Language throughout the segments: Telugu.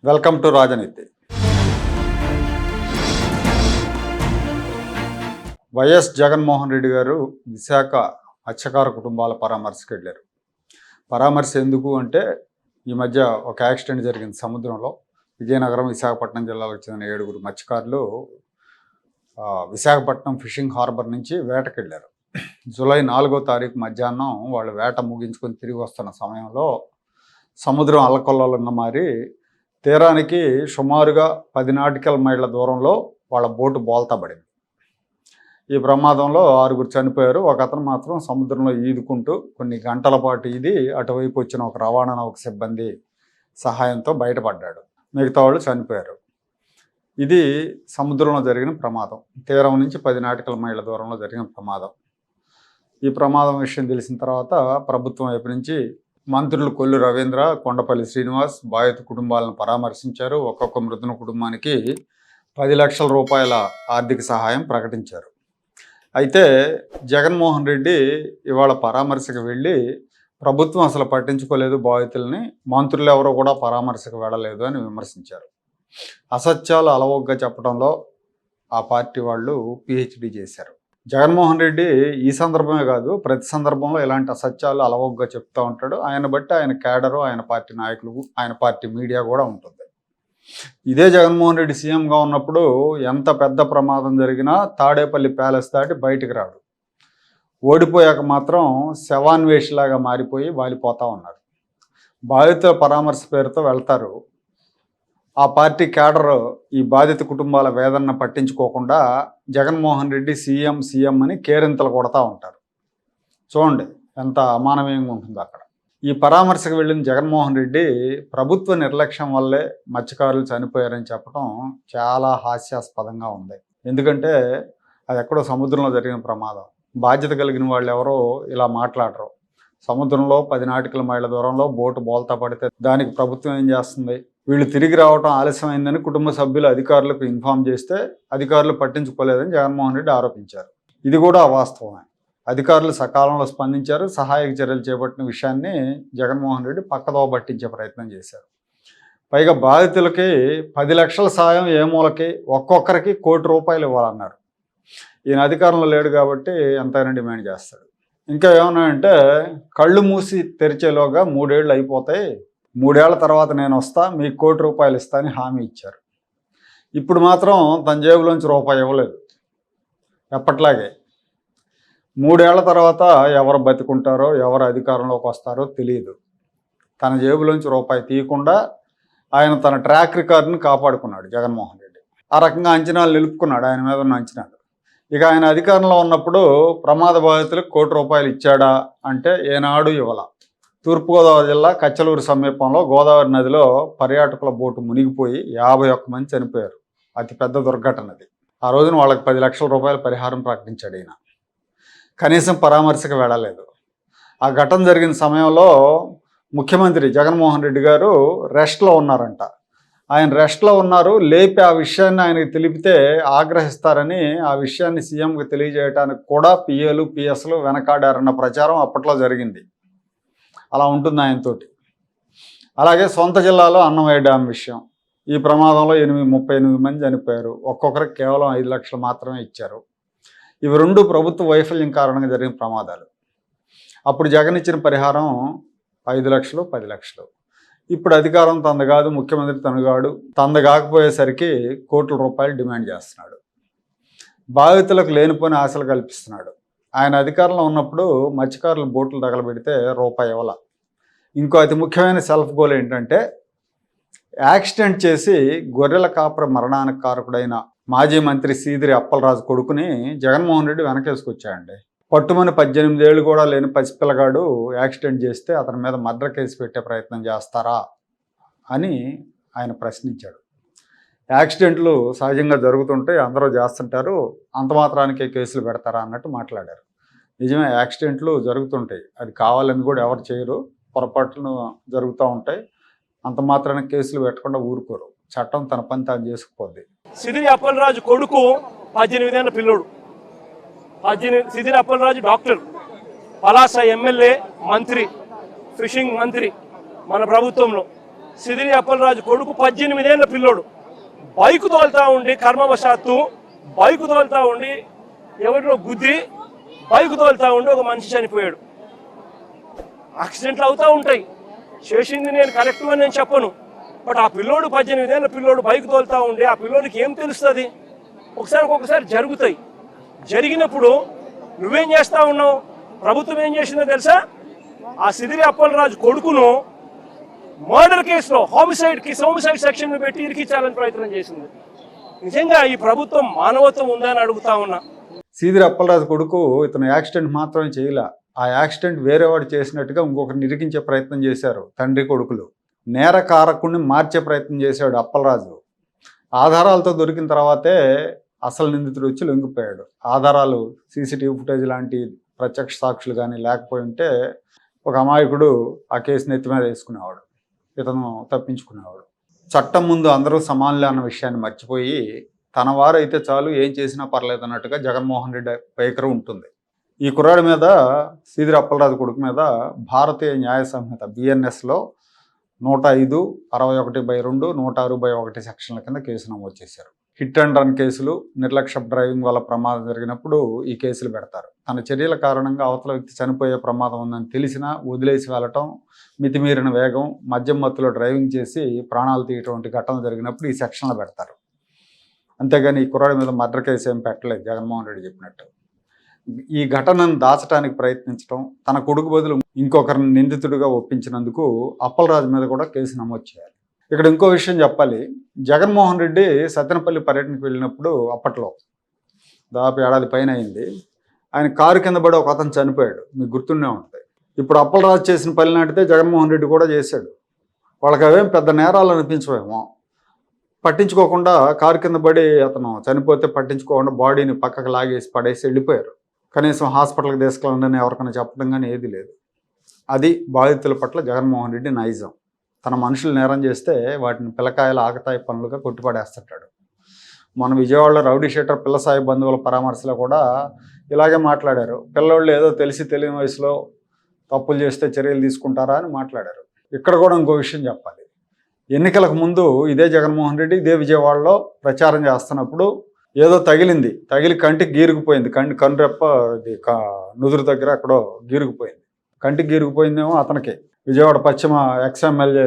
వెల్కమ్ టు రాజనీతి. వైఎస్ జగన్మోహన్ రెడ్డి గారు విశాఖ మత్స్యకార కుటుంబాల పరామర్శకు వెళ్ళారు. పరామర్శ ఎందుకు అంటే, ఈ మధ్య ఒక యాక్సిడెంట్ జరిగింది సముద్రంలో. విజయనగరం, విశాఖపట్నం జిల్లాలకు చెందిన 7 మత్స్యకారులు విశాఖపట్నం ఫిషింగ్ హార్బర్ నుంచి వేటకెళ్ళారు. జూలై 4వ తారీఖు మధ్యాహ్నం వాళ్ళు వేట ముగించుకొని తిరిగి వస్తున్న సమయంలో సముద్రం అల్లకొల్లంగా మారి తీరానికి సుమారుగా 10 నాటికల్ మైళ్ళ దూరంలో వాళ్ళ బోటు బోల్తా పడింది. ఈ ప్రమాదంలో 6 చనిపోయారు. ఒక అతను మాత్రం సముద్రంలో ఈదుకుంటూ కొన్ని గంటల పాటు ఈది అటువైపు వచ్చిన ఒక రవాణా నౌక సిబ్బంది సహాయంతో బయటపడ్డాడు. మిగతా వాళ్ళు చనిపోయారు. ఇది సముద్రంలో జరిగిన ప్రమాదం. తీరం నుంచి 10 నాటికల్ మైళ్ళ దూరంలో జరిగిన ప్రమాదం. ఈ ప్రమాదం విషయం తెలిసిన తర్వాత ప్రభుత్వం వైపు నుంచి మంత్రులు కొల్లు రవీంద్ర, కొండపల్లి శ్రీనివాస్ బాధిత కుటుంబాలను పరామర్శించారు. ఒక్కొక్క మృతుని కుటుంబానికి 10 లక్షల రూపాయల ఆర్థిక సహాయం ప్రకటించారు. అయితే జగన్మోహన్ రెడ్డి ఇవాళ పరామర్శకు వెళ్ళి ప్రభుత్వం అసలు పట్టించుకోలేదు బాధితుల్ని, మంత్రులు ఎవరో కూడా పరామర్శకు వెళ్ళలేదు అని విమర్శించారు. అసత్యాలు అలవోగ్గా చెప్పడంలో ఆ పార్టీ వాళ్ళు పిహెచ్డి చేశారు. జగన్మోహన్ రెడ్డి ఈ సందర్భమే కాదు, ప్రతి సందర్భంలో ఇలాంటి అసత్యాలు అలవోగ్గా చెప్తూ ఉంటాడు. ఆయన బట్టి ఆయన క్యాడరు, ఆయన పార్టీ నాయకులు, ఆయన పార్టీ మీడియా కూడా ఉంటుంది. ఇదే జగన్మోహన్ రెడ్డి సీఎంగా ఉన్నప్పుడు ఎంత పెద్ద ప్రమాదం జరిగినా తాడేపల్లి ప్యాలెస్ దాటి బయటికి రాడు. ఓడిపోయాక మాత్రం శవాన్వేషిలాగా మారిపోయి వాలిపోతూ ఉన్నారు. బాధితుల పరామర్శ పేరుతో వెళ్తారు. ఆ పార్టీ క్యాడర్ ఈ బాధిత కుటుంబాల వేదనను పట్టించుకోకుండా జగన్మోహన్ రెడ్డి సీఎం అని కేరింతలు కొడతా ఉంటారు. చూడండి ఎంత అమానవీయంగా ఉంటుందో అక్కడ. ఈ పరామర్శకు వెళ్ళిన జగన్మోహన్ రెడ్డి ప్రభుత్వ నిర్లక్ష్యం వల్లే మత్స్యకారులు చనిపోయారని చెప్పడం చాలా హాస్యాస్పదంగా ఉంది. ఎందుకంటే అది ఎక్కడో సముద్రంలో జరిగిన ప్రమాదం. బాధ్యత కలిగిన వాళ్ళు ఎవరో ఇలా మాట్లాడరు. సముద్రంలో 10 నాటికల మైళ్ళ దూరంలో బోటు బోల్తా పడితే దానికి ప్రభుత్వం ఏం చేస్తుంది? వీళ్ళు తిరిగి రావడం ఆలస్యమైందని కుటుంబ సభ్యులు అధికారులకు ఇన్ఫామ్ చేస్తే అధికారులు పట్టించుకోలేదని జగన్మోహన్ రెడ్డి ఆరోపించారు. ఇది కూడా అవాస్తవమే. అధికారులు సకాలంలో స్పందించారు. సహాయక చర్యలు చేపట్టిన విషయాన్ని జగన్మోహన్ రెడ్డి పక్కదోవ పట్టించే ప్రయత్నం చేశారు. పైగా బాధితులకి 10 లక్షల సాయం ఏ మూలకి ఒక్కొక్కరికి ₹1 కోటి ఇవ్వాలన్నారు. ఈయన అధికారంలో లేడు కాబట్టి ఎంతైనా డిమాండ్ చేస్తాడు. ఇంకా ఏమన్నా అంటే, కళ్ళు మూసి తెరిచేలోగా 3 ఏళ్ళు అయిపోతాయి, 3 ఏళ్ల తర్వాత నేను వస్తా, మీకు ₹1 కోటి ఇస్తా అని హామీ ఇచ్చారు. ఇప్పుడు మాత్రం తన జేబులోంచి రూపాయి ఇవ్వలేదు. ఎప్పట్లాగే 3 ఏళ్ల తర్వాత ఎవరు బతికుంటారో, ఎవరు అధికారంలోకి వస్తారో తెలియదు. తన జేబులోంచి రూపాయి తీయకుండా ఆయన తన ట్రాక్ రికార్డుని కాపాడుకున్నాడు జగన్మోహన్ రెడ్డి. ఆ రకంగా అంచనాలు నిలుపుకున్నాడు, ఆయన మీద ఉన్న అంచనాలు. ఇక ఆయన అధికారంలో ఉన్నప్పుడు ప్రమాద బాధితులకు ₹1 కోటి ఇచ్చాడా అంటే ఏనాడు ఇవ్వాల. తూర్పుగోదావరి జిల్లా కచ్చలూరు సమీపంలో గోదావరి నదిలో పర్యాటకుల బోటు మునిగిపోయి 51 మంది చనిపోయారు. అతిపెద్ద దుర్ఘటనది. ఆ రోజున వాళ్ళకి ₹10 లక్షల పరిహారం ప్రకటించాడు ఈయన. కనీసం పరామర్శకు వెళ్ళలేదు. ఆ ఘటన జరిగిన సమయంలో ముఖ్యమంత్రి జగన్మోహన్ రెడ్డి గారు రెస్ట్లో ఉన్నారంట. ఆయన రెస్ట్లో ఉన్నారు. లేపి ఆ విషయాన్ని ఆయనకి తెలిపితే ఆగ్రహిస్తారని ఆ విషయాన్ని సీఎంకి తెలియజేయడానికి కూడా పిఏలు పిఎస్లు వెనకాడారన్న ప్రచారం అప్పట్లో జరిగింది. అలా ఉంటుంది ఆయనతోటి. అలాగే సొంత జిల్లాలో అన్నమయ్య డ్యామ్ విషయం. ఈ ప్రమాదంలో 38 మంది చనిపోయారు. ఒక్కొక్కరికి కేవలం 5 లక్షలు మాత్రమే ఇచ్చారు. ఇవి 2 ప్రభుత్వ వైఫల్యం కారణంగా జరిగిన ప్రమాదాలు. అప్పుడు జగన్ ఇచ్చిన పరిహారం 5 లక్షలు, 10 లక్షలు. ఇప్పుడు అధికారం తంద కాదు, ముఖ్యమంత్రి తనగాడు. తంద కాకపోయేసరికి ₹1 కోటి డిమాండ్ చేస్తున్నాడు. బాధితులకు లేనిపోని ఆశలు కల్పిస్తున్నాడు. ఆయన అధికారంలో ఉన్నప్పుడు మత్స్యకారులు బోట్లు తగలబెడితే రూపాయి ఇవ్వాల. ఇంకో అతి ముఖ్యమైన సెల్ఫ్ గోల్ ఏంటంటే, యాక్సిడెంట్ చేసి గొర్రెల కాపర మరణానికి కారకుడైన మాజీ మంత్రి సీదిరి అప్పలరాజు కొడుకుని జగన్మోహన్ రెడ్డి వెనకేసుకొచ్చాడండి. పట్టుమని 18 ఏళ్ళు కూడా లేని పసిపిల్లగాడు యాక్సిడెంట్ చేస్తే అతని మీద మర్డర్ కేసు పెట్టే ప్రయత్నం చేస్తారా అని ఆయన ప్రశ్నించాడు. యాక్సిడెంట్లు సహజంగా జరుగుతుంటే అందరూ చేస్తుంటారు, అంత మాత్రానికే కేసులు పెడతారా అన్నట్టు మాట్లాడారు. నిజమే, యాక్సిడెంట్లు జరుగుతుంటాయి. అది కావాలని కూడా ఎవరు చేయరు, పొరపాట్లు జరుగుతూ ఉంటాయి. అంత మాత్రానికి కేసులు పెట్టకుండా ఊరుకోరు. చట్టం తన పని తాను చేసుకుపోద్ది. సిదిరి అప్పలరాజు కొడుకు 18 ఏళ్ల పిల్లోడు. సిదిరి అప్పలరాజు డాక్టర్, పలాస ఎమ్మెల్యే, మంత్రి, ఫిషింగ్ మంత్రి మన ప్రభుత్వంలో. సిదిరి అప్పలరాజు కొడుకు 18 ఏళ్ల పిల్లోడు బైక్ తోలుతా ఉండి కర్మవశాత్తు బైక్ తోలుతా ఉండి ఎవరిలో గుద్ది బైక్ తోలుతా ఉండి ఒక మనిషి చనిపోయాడు. యాక్సిడెంట్లు అవుతూ ఉంటాయి, చేసింది నేను కరెక్ట్ అని నేను చెప్పను. బట్ ఆ పిల్లోడు 18 ఏళ్ల పిల్లోడు బైక్ తోలుతా ఉండి ఆ పిల్లోడికి ఏం తెలుస్తుంది? ఒకసారి జరుగుతాయి. జరిగినప్పుడు నువ్వేం చేస్తా ఉన్నావు? ప్రభుత్వం ఏం చేసిందో తెలుసా? ఆ సిదిరి అప్పలరాజు కొడుకును మర్డర్ కేసులో హోమిసైడ్ సెక్షన్ పెట్టి ఇరికించాలని ప్రయత్నం చేసింది. నిజంగా ఈ ప్రభుత్వం మానవత్వం ఉందా అని అడుగుతా ఉన్నా. సీదిరి అప్పలరాజు కొడుకు ఇతను యాక్సిడెంట్ మాత్రమే చేయలే, ఆ యాక్సిడెంట్ వేరేవాడు చేసినట్టుగా ఇంకొకరిని ఇరికించే ప్రయత్నం చేశారు తండ్రి కొడుకులు. నేరకారకుడిని మార్చే ప్రయత్నం చేశాడు అప్పలరాజు. ఆధారాలతో దొరికిన తర్వాతే అసలు నిందితుడు వచ్చి లొంగిపోయాడు. ఆధారాలు సీసీటీవీ ఫుటేజ్ లాంటి ప్రత్యక్ష సాక్షులు కానీ లేకపోయి ఉంటే ఒక అమాయకుడు ఆ కేసుని ఎత్తి మీద వేసుకునేవాడు, ఇతను తప్పించుకునేవాడు. చట్టం ముందు అందరూ సమానులే అన్న విషయాన్ని మర్చిపోయి తన వారు అయితే చాలు ఏం చేసినా పర్లేదు అన్నట్టుగా జగన్మోహన్ రెడ్డి వైఖరి ఉంటుంది. ఈ కుర్రాడి మీద, సీదిరి అప్పలరాజు కొడుకు మీద భారతీయ న్యాయ సంహిత BNSలో 105, 61/2, 106/1 సెక్షన్ల కింద కేసు నమోదు చేశారు. హిట్ అండ్ రన్ కేసులు, నిర్లక్ష్య డ్రైవింగ్ వల్ల ప్రమాదం జరిగినప్పుడు ఈ కేసులు పెడతారు. తన చర్యల కారణంగా అవతల వ్యక్తి చనిపోయే ప్రమాదం ఉందని తెలిసినా వదిలేసి వెళ్ళటం, మితిమీరిన వేగం, మద్యం మత్తులో డ్రైవింగ్ చేసి ప్రాణాలు తీయటం వంటి ఘటనలు జరిగినప్పుడు ఈ సెక్షన్లు పెడతారు. అంతేగాని ఈ కుర్రాడి మీద మర్డర్ కేసు ఏం పెట్టలేదు. జగన్మోహన్ రెడ్డి చెప్పినట్టు ఈ ఘటనను దాచడానికి ప్రయత్నించడం, తన కొడుకు బదులు ఇంకొకరిని నిందితుడిగా ఒప్పించినందుకు అప్పలరాజు మీద కూడా కేసు నమోదు చేయాలి. ఇక్కడ ఇంకో విషయం చెప్పాలి. జగన్మోహన్ రెడ్డి సత్తెనపల్లి పర్యటనకు వెళ్ళినప్పుడు అప్పట్లో దాదాపు ఏడాది పైన అయింది. ఆయన కారు కింద పడి ఒక అతను చనిపోయాడు, మీకు గుర్తుండే ఉంటుంది. ఇప్పుడు అప్పలరాజు చేసిన పని నాటితే జగన్మోహన్ రెడ్డి కూడా చేశాడు. వాళ్ళకి అవేం పెద్ద నేరాలు అనిపించవేమో. పట్టించుకోకుండా కారు కింద పడి అతను చనిపోతే పట్టించుకోకుండా బాడీని పక్కకు లాగేసి పడేసి వెళ్ళిపోయారు. కనీసం హాస్పిటల్కి తీసుకెళ్ళండి ఎవరికైనా చెప్పడం కానీ ఏది లేదు. అది బాధితుల పట్ల జగన్మోహన్ రెడ్డి నైజం. తన మనుషులు నేరం చేస్తే వాటిని పిల్లకాయల ఆకతాయి పనులుగా కొట్టిపడేస్తుంటాడు. మన విజయవాడలో రౌడీ షీటర్ పిల్లసాయి బంధువుల పరామర్శలో కూడా ఇలాగే మాట్లాడారు. పిల్లోళ్ళు ఏదో తెలిసి తెలియని వయసులో తప్పులు చేస్తే చర్యలు తీసుకుంటారా అని మాట్లాడారు. ఇక్కడ కూడా ఇంకో విషయం చెప్పాలి. ఎన్నికలకు ముందు ఇదే జగన్మోహన్ రెడ్డి ఇదే విజయవాడలో ప్రచారం చేస్తున్నప్పుడు ఏదో తగిలి కంటికి గీరుకుపోయింది. కనురెప్ప నుదురు దగ్గర అక్కడో గీరుకుపోయింది. కంటికి గీరుకుపోయిందేమో అతనికి, విజయవాడ పశ్చిమ ఎక్స్ఎమ్మెల్యే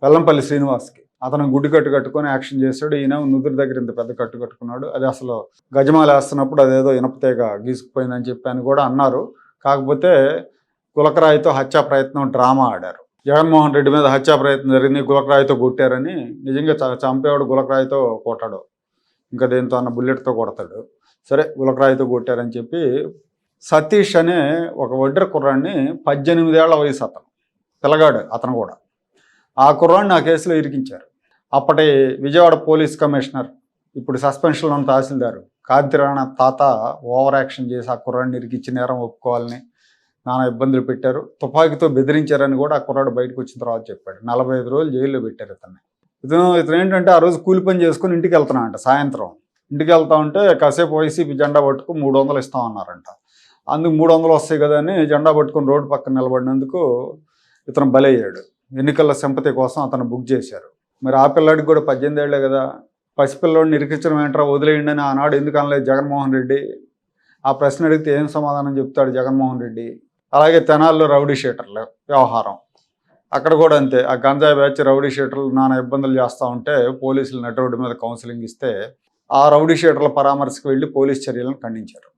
వెల్లంపల్లి శ్రీనివాస్కి. అతను గుడ్డి కట్టు కట్టుకొని యాక్షన్ చేశాడు. ఈయన నుదురు దగ్గర ఇంత పెద్ద కట్టు కట్టుకున్నాడు. అది అసలు గజమాలు వేస్తున్నప్పుడు అదేదో ఇనపతేగ గీసుకుపోయిందని చెప్పి అని కూడా అన్నారు. కాకపోతే గులకరాయితో హత్యా ప్రయత్నం డ్రామా ఆడారు. జగన్మోహన్ రెడ్డి మీద హత్యా ప్రయత్నం జరిగింది, గులకరాయితో కొట్టారని. నిజంగా చంపేవాడు గులకరాయితో కొట్టాడు, ఇంకా దేంతో అన్న బుల్లెట్తో కొడతాడు. సరే గులకరాయితో కొట్టారని చెప్పి సతీష్ అనే ఒక ఒడ్డెర కుర్రాడిని 18 ఏళ్ల వయసు, అతను పిల్లగాడు, అతను కూడా ఆ కుర్రాడిని ఆ కేసులో ఇరికించారు. అప్పటి విజయవాడ పోలీస్ కమిషనర్, ఇప్పుడు సస్పెన్షన్లో ఉన్న తహసీల్దారు కాంతిరాణ తాత ఓవర్ యాక్షన్ చేసి ఆ కుర్రాడిని ఇరికించి నేరం ఒప్పుకోవాలని నానా ఇబ్బందులు పెట్టారు. తుపాకీతో బెదిరించారని కూడా ఆ కుర్రాడు బయటకు వచ్చిన తర్వాత చెప్పాడు. 45 రోజులు జైల్లో పెట్టారు ఇతన్ని. ఇతను ఏంటంటే ఆ రోజు కూలి పని చేసుకుని ఇంటికి వెళ్తున్నాడంట. సాయంత్రం ఇంటికి వెళ్తా ఉంటే కాసేపు వైసీపీ జెండా పట్టుకు 300 ఇస్తామన్నారంట. అందుకు 300 వస్తాయి కదా అని జెండా పట్టుకుని రోడ్డు పక్కన నిలబడినందుకు ఇతను బలయ్యాడు. ఎన్నికల సింపతి కోసం అతను బుక్ చేశారు. మరి ఆ పిల్లాడికి కూడా 18 ఏళ్లే కదా. పసిపిల్లోడిని ఇరికించడం ఏంట్రా వదిలేయండి అని ఆనాడు ఎందుకు అనలేదు జగన్మోహన్ రెడ్డి? ఆ ప్రశ్న అడిగితే ఏం సమాధానం చెప్తాడు జగన్మోహన్ రెడ్డి? అలాగే తెనాల్లో రౌడీ షీటర్ల వ్యవహారం, అక్కడ కూడా అంతే. ఆ గంజాయి బ్యాచ్ రౌడీ షీటర్లు నానా ఇబ్బందులు చేస్తూ ఉంటే పోలీసులు నడి రోడ్డు మీద కౌన్సిలింగ్ ఇస్తే ఆ రౌడీ షీటర్ల పరామర్శకు వెళ్ళి పోలీస్ చర్యలను ఖండించారు.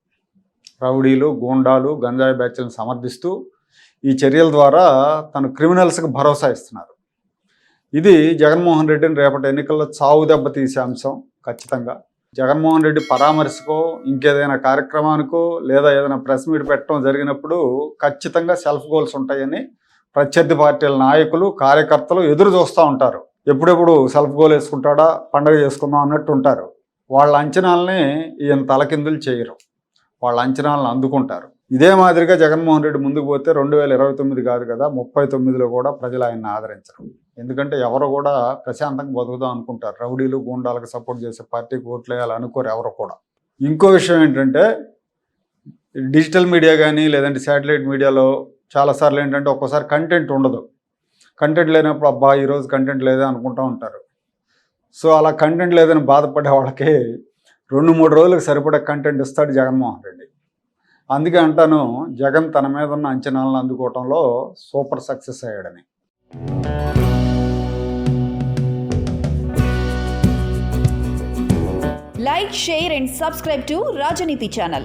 రౌడీలు, గూండాలు, గంజాయి బ్యాచ్లను సమర్థిస్తూ ఈ చర్యల ద్వారా తను క్రిమినల్స్కి భరోసా ఇస్తున్నారు. ఇది జగన్మోహన్ రెడ్డిని రేపటి ఎన్నికల్లో చావు దెబ్బ తీసే అంశం ఖచ్చితంగా. జగన్మోహన్ రెడ్డి పరామర్శకో ఇంకేదైనా కార్యక్రమానికో లేదా ఏదైనా ప్రెస్ మీట్ పెట్టడం జరిగినప్పుడు ఖచ్చితంగా సెల్ఫ్ గోల్స్ ఉంటాయని ప్రత్యర్థి పార్టీల నాయకులు, కార్యకర్తలు ఎదురు చూస్తూ ఉంటారు. ఎప్పుడెప్పుడు సెల్ఫ్ గోల్ వేసుకుంటాడా, పండగ చేసుకుందాం అన్నట్టు ఉంటారు. వాళ్ళ అంచనాలని ఈయన తలకిందులు చేయరు, వాళ్ళ అంచనాలను అందుకుంటారు. ఇదే మాదిరిగా జగన్మోహన్ రెడ్డి ముందుకు పోతే 2029 కాదు కదా 39లో కూడా ప్రజలు ఆయన్ని ఆదరించరు. ఎందుకంటే ఎవరు కూడా ప్రశాంతంగా బతుకుదాం అనుకుంటారు. రౌడీలు, గూండాలకు సపోర్ట్ చేసే పార్టీకి ఓట్లు వేయాలి అనుకోరు ఎవరు కూడా. ఇంకో విషయం ఏంటంటే డిజిటల్ మీడియా కానీ లేదంటే శాటిలైట్ మీడియాలో చాలాసార్లు ఏంటంటే ఒక్కోసారి కంటెంట్ ఉండదు. కంటెంట్ లేనప్పుడు అబ్బా ఈరోజు కంటెంట్ లేదే అనుకుంటూ ఉంటారు. సో అలా కంటెంట్ లేదని బాధపడే వాళ్ళకి 2-3 రోజులకు సరిపడే కంటెంట్ ఇస్తాడు జగన్మోహన్ రెడ్డి. అందుకే అంటాను, జగన్ తన మీద ఉన్న అంచనాలను అందుకోవటంలో సూపర్ సక్సెస్ అయ్యాడని. Like, share and subscribe to Rajaniti channel.